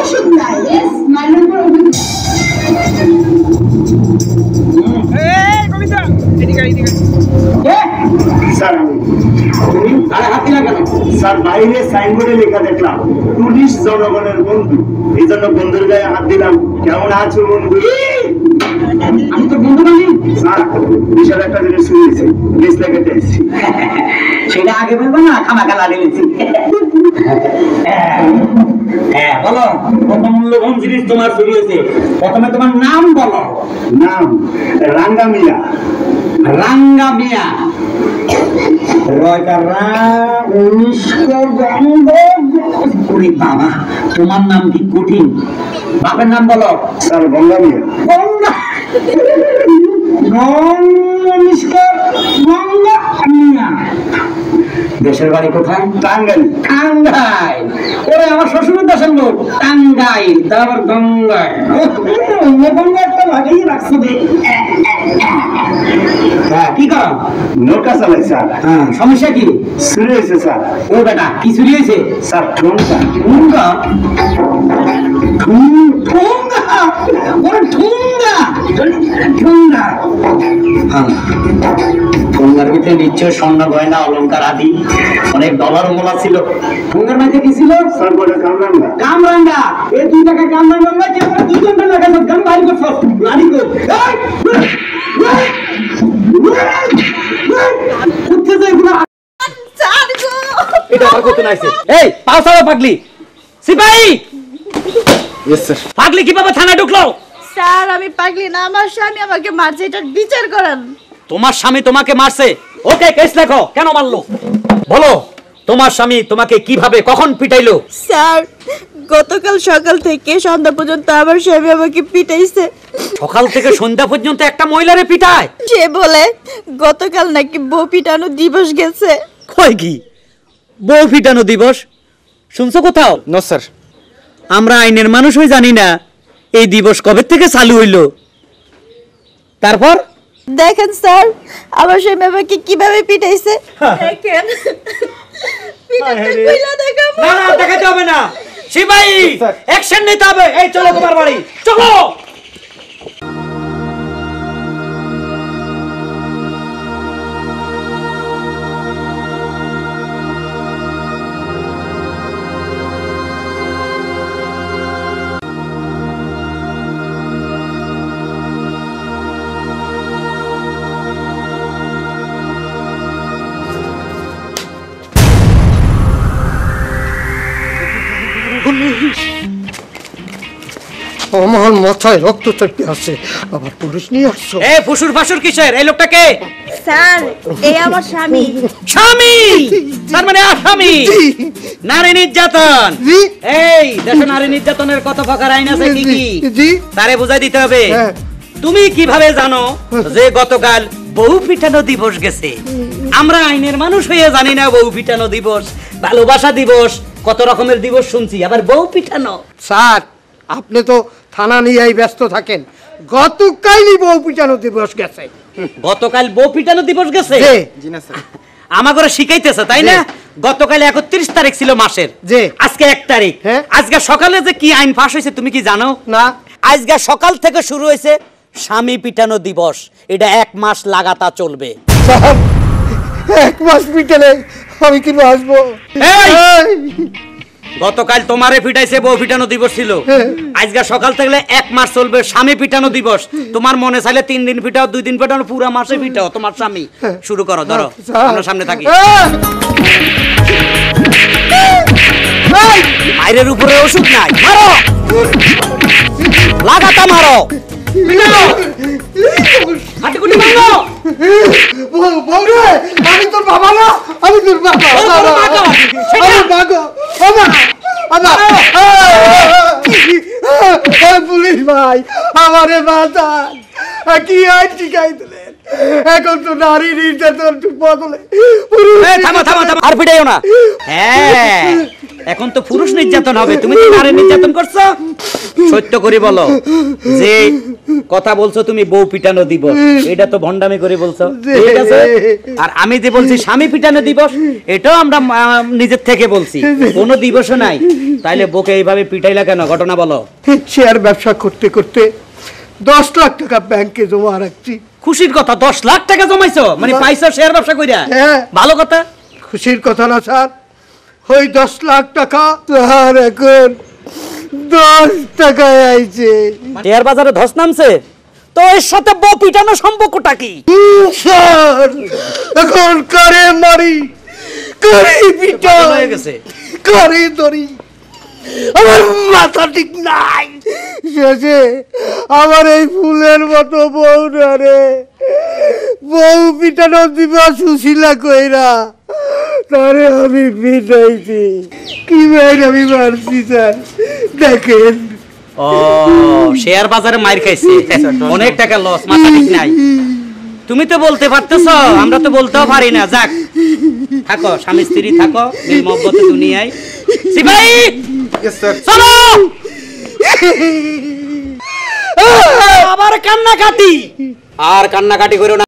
ওষুধ নাই। ইয়েস, মায়ের উপর ওষুধ। কবিতা এদিকে এদিকে। স্যার আমি তুমি আরে হাত দিলা কেন? স্যার বাইরে সাইনবোর্ডে লেখা দেখলাম পুলিশ জনগণের বন্ধু, এই জন্য বন্ধুর গায়ে হাত দিলাম। কেমন আছো বন্ধু? আমি তো বন্ধু বানি। স্যার বিশাল একটা জিনিস শুনেছি, লিস্ট লেখাতে এসেছি। সেটা আগে বলবো না, খামাখা লাগিয়ে নিয়েছি। হ্যাঁ বলো, কত মূল্যবান জিনিস তোমার চুরি হয়েছে। প্রথমে তোমার নাম বলো। নাম রাঙ্গা মিয়া। রাঙ্গা মিয়া। বাবা তোমার নাম কি কঠিন। বাপের নাম বলো। স্যার গঙ্গা মিয়া। গঙ্গা গঙ্গা মিয়া। দেশের বাড়ি কোথায়? টাঙ্গাইল। টাঙ্গাইল। ওরে আমার শ্বশুরের দেশের লোক। টাঙ্গাইল তারপর গঙ্গায়। গঙ্গা একটা ভাগেই রাখছো দে। হ্যাঁ কি করো? নৌকা চালাই স্যার। হ্যাঁ সমস্যা কি? চুরি হয়েছে স্যার। ও বেটা কি চুরি হয়েছে? স্যার ঠোঁটা। ঠুঙ্গা ঠুঙ্গা ওরে ঠুঙ্গা ঠুঙ্গা। ঠুঙ্গার ভিতরে নিশ্চয় স্বর্ণ গয়না অলংকার আদি অনেক ডলার মোলা ছিল। ঠুঙ্গার মাঝে কি ছিল? স্যার বলে কামরাঙ্গা। কামরাঙ্গা। এই 2 টাকা কামরাঙ্গা কে করে 2 ঘন্টা লাগাছো গান বাইরে করছো লাড়ি কর। উঠতে যাই গুলো এটা আর কত নাইছে। এই পাউসাও পাগলি সিপাহি। Yes sir. পাগলি কিভাবে থানায় ঢুকলো? স্যার আমি পাগলি না, আমার স্বামী আমাকে মারছে, এটার বিচার করেন। তোমার স্বামী তোমাকে মারছে? ওকে কেস লেখো। কেন মারলো বলো। তোমার স্বামী তোমাকে কিভাবে কখন পিটাইলো? স্যার গতকাল সকাল থেকে সন্ধ্যা পর্যন্ত আমার স্বামী আমাকে পিটাইছে। সকাল থেকে সন্ধ্যা পর্যন্ত একটা মহিলারে পিটায়? সে বলে গতকাল নাকি বউ পিটানো দিবস গেছে। কয় কি বউ পিটানো দিবস? শুনছো কোথাও? No sir. আমরা আইনের মানুষ হই জানি না এই দিবস কবে থেকে চালু হইলো। তারপর দেখেন স্যার আমার স্বামী আমাকে কিভাবে পিটাইছে। দেখেন পিটাতে কইলা দেখো। না না দেখাতে হবে না। সিপাহি অ্যাকশন নিতে হবে। এই চলো তোমার বাড়ি চলো। আমার মাথায় রক্ত চড়তে আসছে, আবার পুলিশ নিয়ে আসছো? এই ফুসুর ফাসুর কিসের? এই লোকটা কে? স্যার এই আমার স্বামী। স্বামী? তার মানে আসামি? নারী নির্যাতন। এই দেশে নারী নির্যাতনের কত প্রকার আইন আছে কি কি তারে বুঝাই দিতে হবে। তুমি কিভাবে জানো যে গতকাল বউ পিটানো দিবস গেছে? আমরা আইনের মানুষ হয়ে জানি না বউ পিটানো দিবস, ভালোবাসা দিবস, কত রকমের দিবস শুনছি, আবার বউ পিটানো। স্যার আপনি তো থানা নিয়েই ব্যস্ত থাকেন। গতকালই বউ পিটানো দিবস গেছে। গতকাল বউ পিটানো দিবস গেছে? জি না স্যার। আমাকে শিখাইতেছে তাই না? গতকাল 31 তারিখ ছিল মাসের, আজকে 1 তারিখ। আজকে সকালে যে কি আইন পাস হয়েছে তুমি কি জানো? না। আজকে সকাল থেকে শুরু হয়েছে স্বামী পিটানো দিবস। এটা 1 মাস লাগাতার চলবে। 1 মাস পিটালে আমি কি বাঁচবো? গতকাল তোমারে পিটাইছে, বউ পিটানো দিবস ছিল। আজকে সকাল থেকে 1 মাস চলবে স্বামী পিটানো দিবস। তোমার মনে চাইলে 3 দিন পিটাও, 2 দিন পিটাও, পুরো মাসে পিটাও তোমার স্বামী। শুরু করো, ধরো আমরা সামনে থাকি। মায়ের উপরে ওষুধ নাই, মারো লাগাতা মারো। হাঁটুকুটি মারো। আমি তোর বাবা না, আমি তোর বাবা। পুলিশ ভাই আমারে বাঁচান, কি আইন শিখাই দিলেন? এখন তো নারী নির্যাতন বদলে আর পিটাইও না। হ্যাঁ এখন তো পুরুষ নির্যাতন হবে। তুমি তো নারী নির্যাতন করছো। সত্য করে বলো যে কথা বলছো তুমি বউ পিটানো দিবস, এটা তো ভন্ডামি করে বলছো, ঠিক আছে? আর আমি যে বলছি স্বামী পিটানো দিবস, এটাও আমরা নিজের থেকে বলছি, কোনো দিবসও নাই। তাইলে বউকে এইভাবে পিটাইলা কেন, ঘটনা বলো। শেয়ার ব্যবসা করতে করতে 10 লাখ টাকা ব্যাংকে জমা রাখছি। খুশির কথা, 10 লাখ টাকা জমাইছো, মানে পাইছো শেয়ার ব্যবসা কইরা? হ্যাঁ। ভালো কথা। খুশির কথা না স্যার, ওই 10 লাখ টাকা স্যার এখন 10 টাকায় আইছে। শেয়ার বাজারে ধস নামছে, তো এর সাথে বউ পিটানো সম্পর্কটা কি? স্যার এখন কারে মারি, কারে পিটাই, হয়ে গেছে। কারে ধরি, আমার মাথা ঠিক নাই। শেষে আমার এই ফুলের মতো বউ না রে, বউ পিটানো দিবা সুশীলা কইরা, তারে আমি পিটাইছি। কি ভাই আমি মারছি স্যার, দেখেন। ও শেয়ার বাজারে মার খাইছে, অনেক টাকা লস, মাথা ঠিক নাই। তুমি তো বলতে পারতেছ, আমরা তো বলতেও পারি না। যাক, থাকো স্বামী স্ত্রী থাকো, মিল মহব্বতে দুনিয়ায়। সিপাহি চলো, আবার কান্নাকাটি, আর কান্নাকাটি করো না।